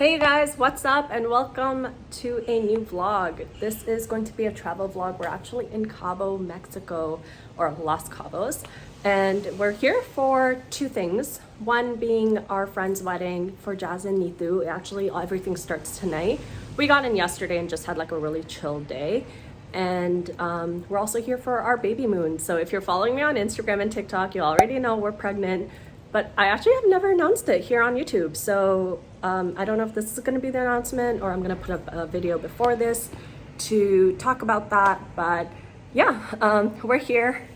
Hey guys, what's up and welcome to a new vlog. This is going to be a travel vlog. We're actually in Cabo, Mexico, or Los Cabos, and we're here for two things. One being our friend's wedding for Jazz and Nitu. Actually, everything starts tonight. We got in yesterday and just had like a really chill day. And we're also here for our Babymoon. So if you're following me on Instagram and TikTok, you already know we're pregnant. But I actually have never announced it here on YouTube. So I don't know if this is gonna be the announcement or I'm gonna put up a video before this to talk about that. But yeah, we're here.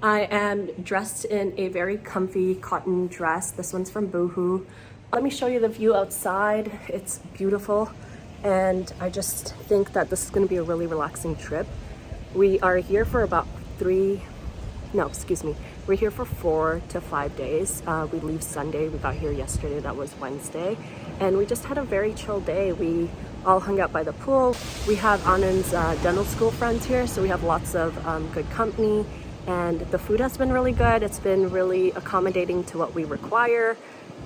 I am dressed in a very comfy cotton dress. This one's from Boohoo. Let me show you the view outside. It's beautiful. And I just think that this is gonna be a really relaxing trip. We are here for about we're here for 4 to 5 days. We leave Sunday. We got here yesterday. That was Wednesday. And we just had a very chill day. We all hung out by the pool. We have Anand's dental school friends here, so we have lots of good company. And the food has been really good. It's been really accommodating to what we require.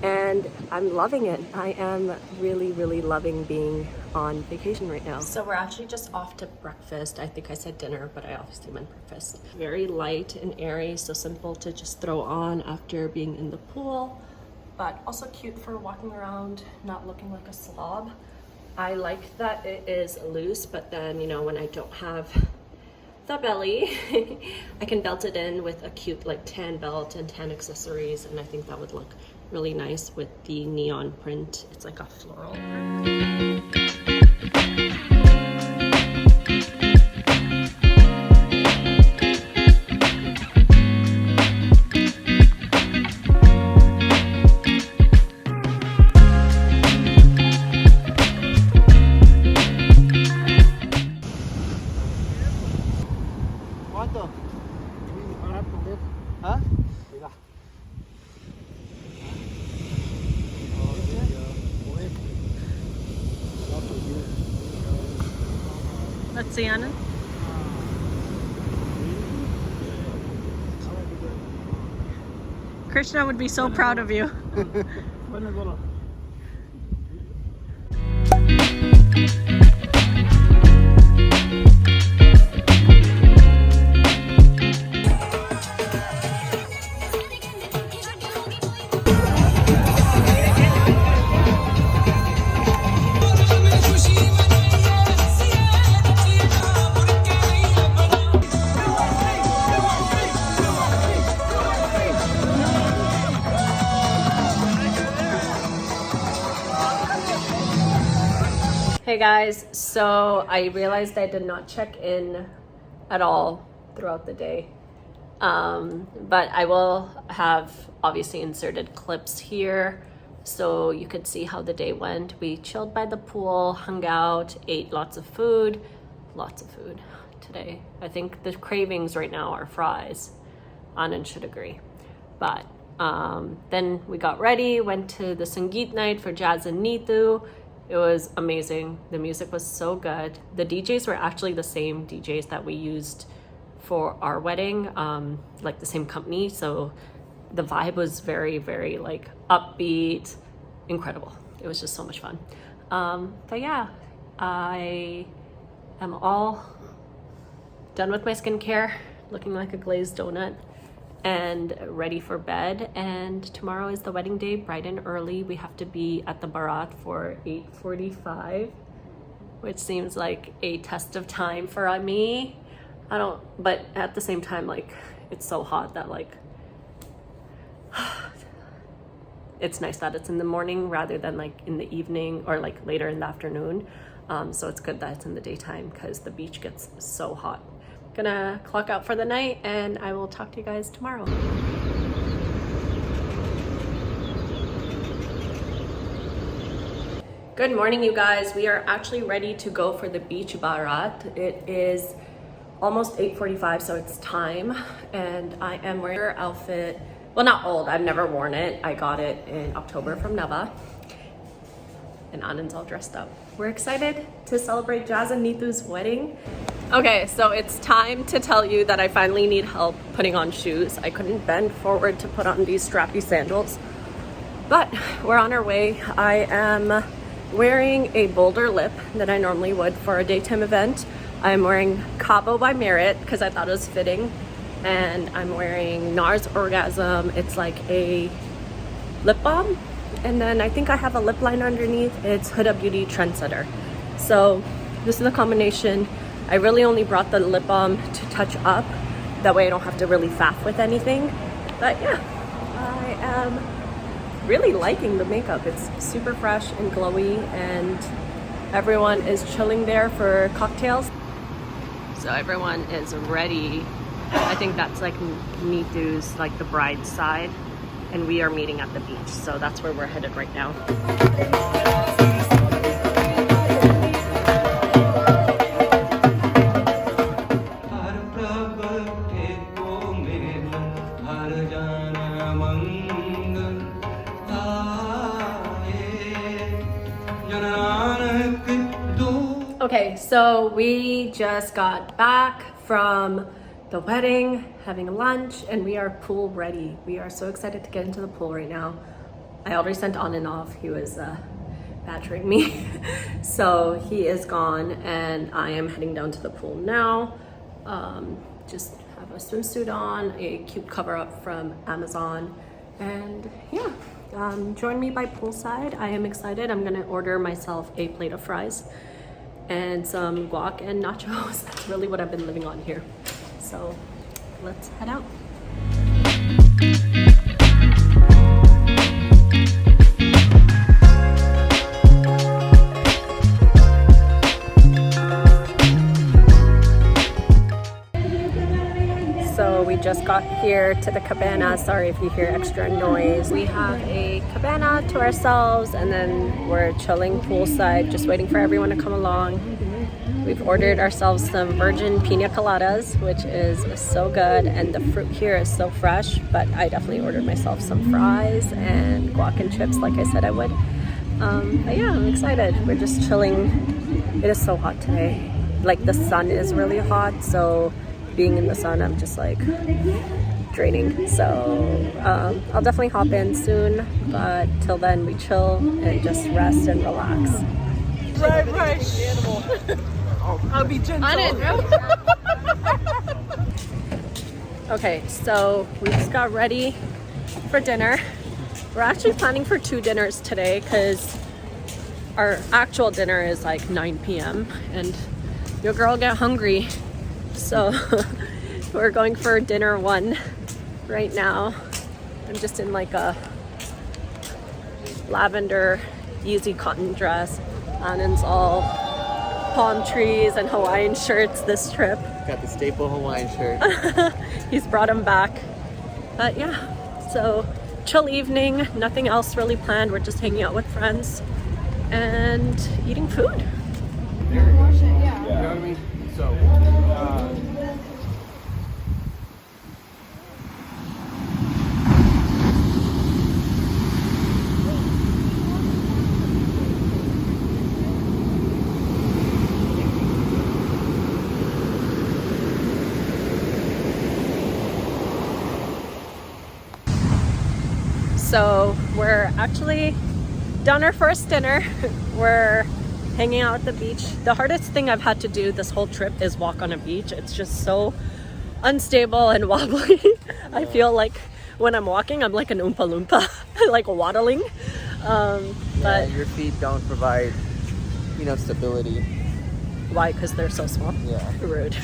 And I'm loving it. I am really, really loving being on vacation right now. So we're actually just off to breakfast. I think I said dinner, but I obviously meant breakfast. Very light and airy, so simple to just throw on after being in the pool, but also cute for walking around, not looking like a slob. I like that it is loose, but then, you know, when I don't have the belly, I can belt it in with a cute like tan belt and tan accessories, and I think that would look really nice with the neon print. It's like a floral print. Let's see, Anna. Krishna would be so proud of you. Hey guys, so I realized I did not check in at all throughout the day, but I will have obviously inserted clips here so you could see how the day went. We chilled by the pool, hung out, ate lots of food today. I think the cravings right now are fries. Anand should agree. But then we got ready, went to the Sangeet night for Jazz and Nitu. It was amazing. The music was so good. The DJs were actually the same DJs that we used for our wedding, like the same company. So the vibe was very, very like upbeat, incredible. It was just so much fun. But yeah, I am all done with my skincare, looking like a glazed donut, and ready for bed. And tomorrow is the wedding day, bright and early. We have to be at the Barat for 8:45, which seems like a test of time for me. But at the same time, like, it's so hot that like, it's nice that it's in the morning rather than like in the evening or like later in the afternoon. So it's good that it's in the daytime because the beach gets so hot. Gonna clock out for the night and I will talk to you guys tomorrow. Good morning, you guys. We are actually ready to go for the beach barat. It is almost 8:45, so it's time, and I am wearing our outfit. Well, not old, I've never worn it. I got it in October from Neva, and Anand's all dressed up. We're excited to celebrate Jazz and Nitu's wedding. Okay, so it's time to tell you that I finally need help putting on shoes. I couldn't bend forward to put on these strappy sandals, but we're on our way. I am wearing a bolder lip than I normally would for a daytime event. I'm wearing Cabo by Merit because I thought it was fitting. And I'm wearing NARS Orgasm. It's like a lip balm. And then I think I have a lip liner underneath. It's Huda Beauty Trendsetter. So this is the combination. I really only brought the lip balm to touch up. That way I don't have to really faff with anything. But yeah, I am really liking the makeup. It's super fresh and glowy, and everyone is chilling there for cocktails. So everyone is ready. I think that's like Neetu's, like the bride's side, and we are meeting at the beach. So that's where we're headed right now. Okay, so we just got back from the wedding, having lunch, and we are pool ready. We are so excited to get into the pool right now. I already sent on and off. He was badgering me. So he is gone, and I am heading down to the pool now. Just have a swimsuit on, a cute cover up from Amazon, and yeah. Join me by Poolside. I am excited. I'm gonna order myself a plate of fries and some guac and nachos. That's really what I've been living on here. So let's head out. So we just got here to the cabana. Sorry if you hear extra noise. We have a cabana to ourselves, and then we're chilling poolside, just waiting for everyone to come along. We've ordered ourselves some virgin pina coladas, which is so good, and the fruit here is so fresh. But I definitely ordered myself some fries and guac and chips like I said I would. But yeah, I'm excited. We're just chilling. It is so hot today. Like the sun is really hot, so being in the sun, I'm just like draining. So I'll definitely hop in soon, but till then we chill and just rest and relax. Right. I'll be gentle. Okay, so we just got ready for dinner. We're actually planning for 2 dinners today because our actual dinner is like 9 p.m. and your girl get hungry. So we're going for dinner 1 right now. I'm just in like a lavender easy cotton dress. Anand's all palm trees and Hawaiian shirts this trip. Got the staple Hawaiian shirt. He's brought them back. But yeah, so chill evening, nothing else really planned. We're just hanging out with friends and eating food. Yeah. So, So we're actually done our first dinner. We're hanging out at the beach. The hardest thing I've had to do this whole trip is walk on a beach. It's just so unstable and wobbly. I feel like when I'm walking, I'm like an Oompa Loompa, like waddling. But your feet don't provide, stability. Why? Because they're so small? Yeah. Rude.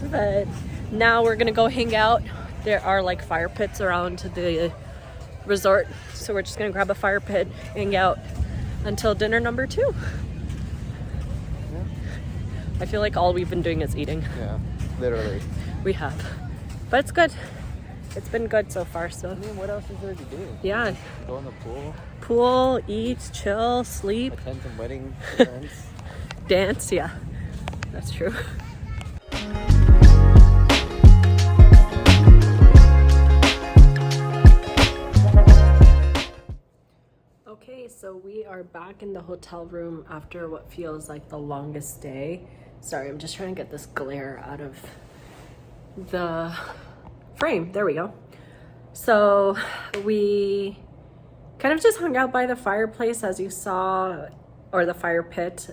But now we're gonna go hang out. There are like fire pits around the resort, so we're just gonna grab a fire pit, hang out until dinner number 2. Yeah. I feel like all we've been doing is eating. Yeah, literally. We have, but it's good. It's been good so far. So I mean, what else is there to do? yeah, Go in the pool, eat, chill, sleep, attend some wedding events. dance. Yeah, that's true. Okay, so we are back in the hotel room after what feels like the longest day. Sorry, I'm just trying to get this glare out of the frame. There we go. So we kind of just hung out by the fireplace, as you saw, or the fire pit,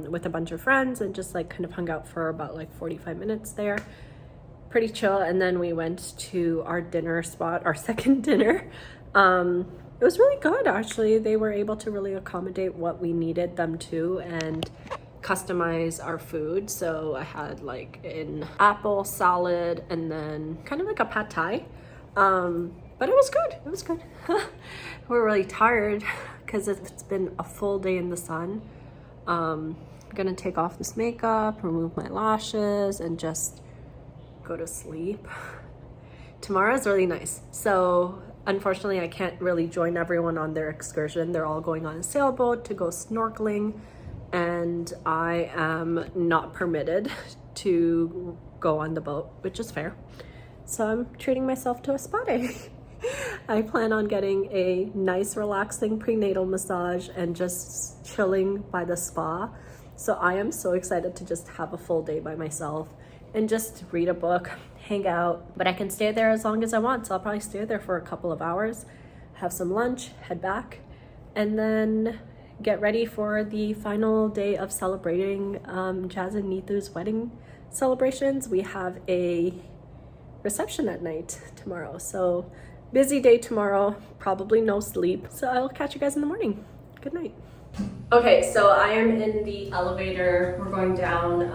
with a bunch of friends, and just like kind of hung out for about like 45 minutes there. Pretty chill. And then we went to our dinner spot, our second dinner. It was really good, actually. They were able to really accommodate what we needed them to and customize our food. So I had like an apple salad and then kind of like a pad thai. But it was good. It was good. We're really tired because it's been a full day in the sun. I'm gonna take off this makeup, remove my lashes, and just go to sleep. Tomorrow is really nice. So unfortunately, I can't really join everyone on their excursion. They're all going on a sailboat to go snorkeling, and I am not permitted to go on the boat, which is fair. So I'm treating myself to a spa day. I plan on getting a nice, relaxing prenatal massage and just chilling by the spa. So I am so excited to just have a full day by myself and just read a book, hang out. But I can stay there as long as I want, so I'll probably stay there for a couple of hours, have some lunch, head back, and then get ready for the final day of celebrating Jazz and Neethu's wedding celebrations. We have a reception at night tomorrow, so busy day tomorrow, probably no sleep. So I'll catch you guys in the morning. Good night. Okay, so I am in the elevator. We're going down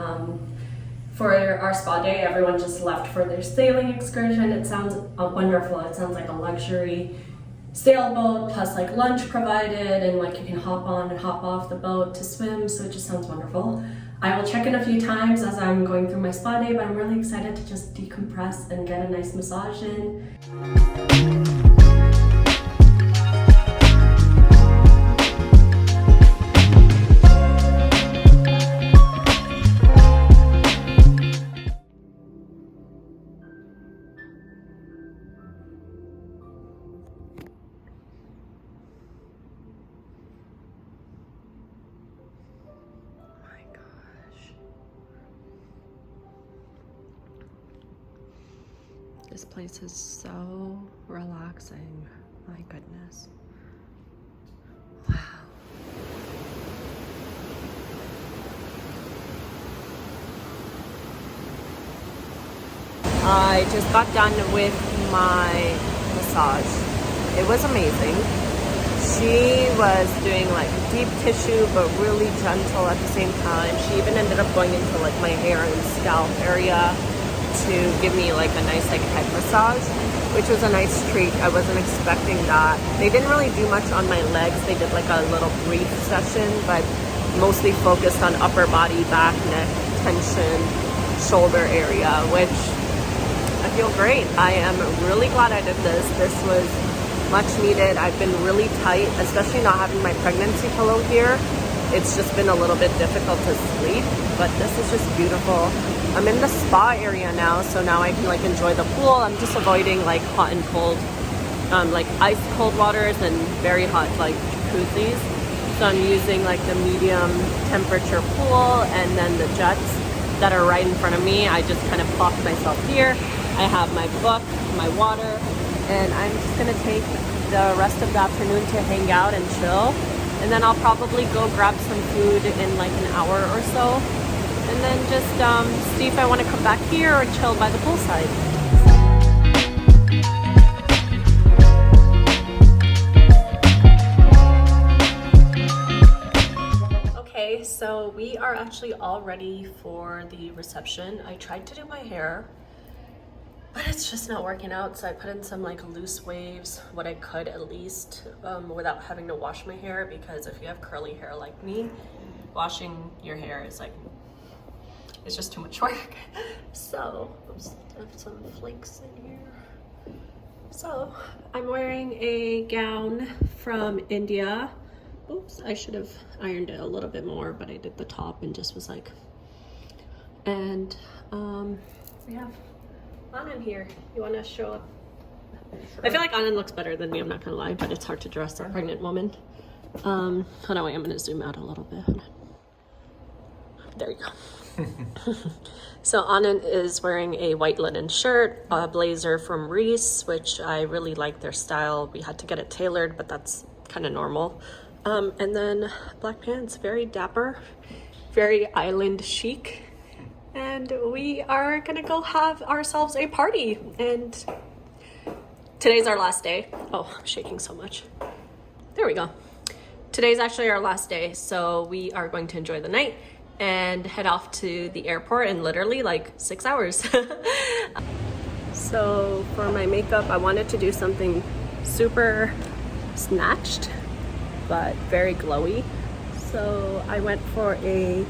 for our spa day. Everyone just left for their sailing excursion. It sounds wonderful. It sounds like a luxury sailboat plus like lunch provided, and like you can hop on and hop off the boat to swim. So it just sounds wonderful. I will check in a few times as I'm going through my spa day, but I'm really excited to just decompress and get a nice massage in. This place is so relaxing. My goodness. Wow. I just got done with my massage. It was amazing. She was doing like deep tissue but really gentle at the same time. She even ended up going into like my hair and scalp area to give me like a nice like head massage, which was a nice treat. I wasn't expecting that. They didn't really do much on my legs. They did like a little brief session, but mostly focused on upper body, back, neck, tension, shoulder area, which I feel great. I am really glad I did this. This was much needed. I've been really tight, especially not having my pregnancy pillow here. It's just been a little bit difficult to sleep, but this is just beautiful. I'm in the spa area now, so now I can like enjoy the pool. I'm just avoiding like hot and cold, like ice cold waters and very hot like jacuzzis. So I'm using like the medium temperature pool, and then the jets that are right in front of me. I just kind of plop myself here. I have my book, my water, and I'm just gonna take the rest of the afternoon to hang out and chill. And then I'll probably go grab some food in like an hour or so. And then just see if I want to come back here or chill by the poolside. Okay, so we are actually all ready for the reception. I tried to do my hair, but it's just not working out. So I put in some like loose waves, what I could at least, without having to wash my hair, because if you have curly hair like me, washing your hair is like, it's just too much work. So, oops, I have some flakes in here. So I'm wearing a gown from India. Oops, I should have ironed it a little bit more, but I did the top and just was like, and we have Anand here. You want to show up? Sure. I feel like Anand looks better than me, I'm not gonna lie, but it's hard to dress a pregnant woman. Hold on, wait, I'm gonna zoom out a little bit. There you go. So Anand is wearing a white linen shirt, a blazer from Reese, which I really like their style. We had to get it tailored, but that's kind of normal. And then black pants, very dapper, very island chic. And we are gonna go have ourselves a party. And today's our last day. Oh, I'm shaking so much. There we go. Today's actually our last day, so we are going to enjoy the night and head off to the airport in literally like 6 hours. So for my makeup, I wanted to do something super snatched, but very glowy. So I went for a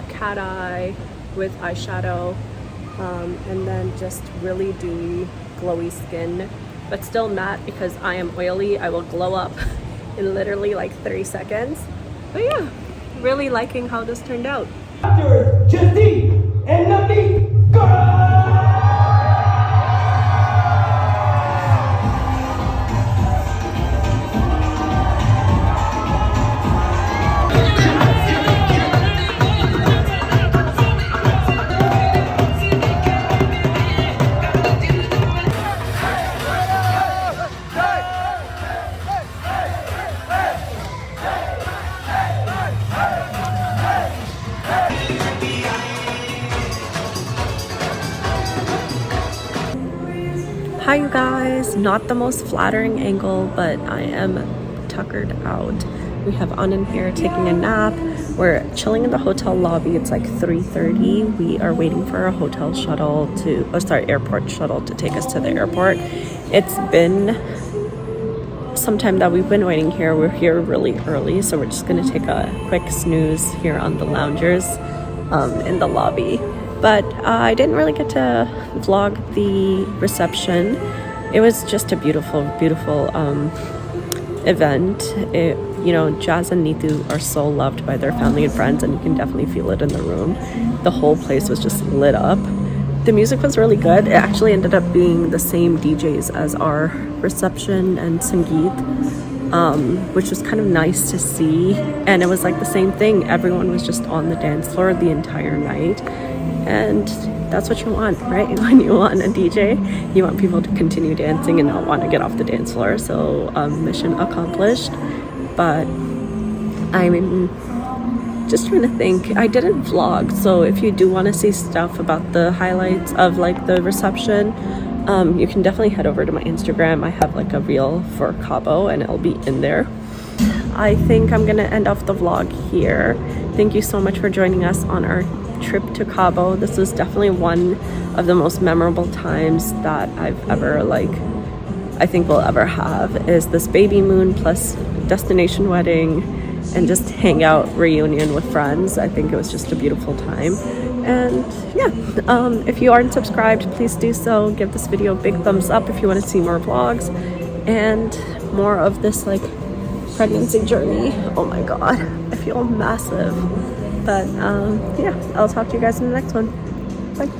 cat eye with eyeshadow, and then just really dewy, glowy skin, but still matte because I am oily. I will glow up in literally like 30 seconds. But yeah, really liking how this turned out. Justine and Navneet, go! Hi you guys, not the most flattering angle, but I am tuckered out. We have Anand here taking a nap. We're chilling in the hotel lobby. It's like 3:30. We are waiting for a hotel shuttle airport shuttle to take us to the airport. It's been some time that we've been waiting here. We're here really early, so we're just gonna take a quick snooze here on the loungers in the lobby. But I didn't really get to vlog the reception. It was just a beautiful, beautiful event. Jazz and Neetu are so loved by their family and friends, and you can definitely feel it in the room. The whole place was just lit up. The music was really good. It actually ended up being the same DJs as our reception and Sangeet, which was kind of nice to see. And it was like the same thing. Everyone was just on the dance floor the entire night. And that's what you want, right? When you want a DJ, you want people to continue dancing and not want to get off the dance floor. So mission accomplished. But I'm just trying to think. I didn't vlog, so if you do want to see stuff about the highlights of like the reception, you can definitely head over to my Instagram. I have like a reel for Cabo and it'll be in there. I think I'm gonna end off the vlog here. Thank you so much for joining us on our trip to Cabo. This was definitely one of the most memorable times that I've ever I think we'll ever have, is this Babymoon plus destination wedding and just hangout reunion with friends. I think it was just a beautiful time. And yeah, if you aren't subscribed, please do so. Give this video a big thumbs up if you want to see more vlogs and more of this pregnancy journey. Oh my god, I feel massive. But yeah, I'll talk to you guys in the next one. Bye.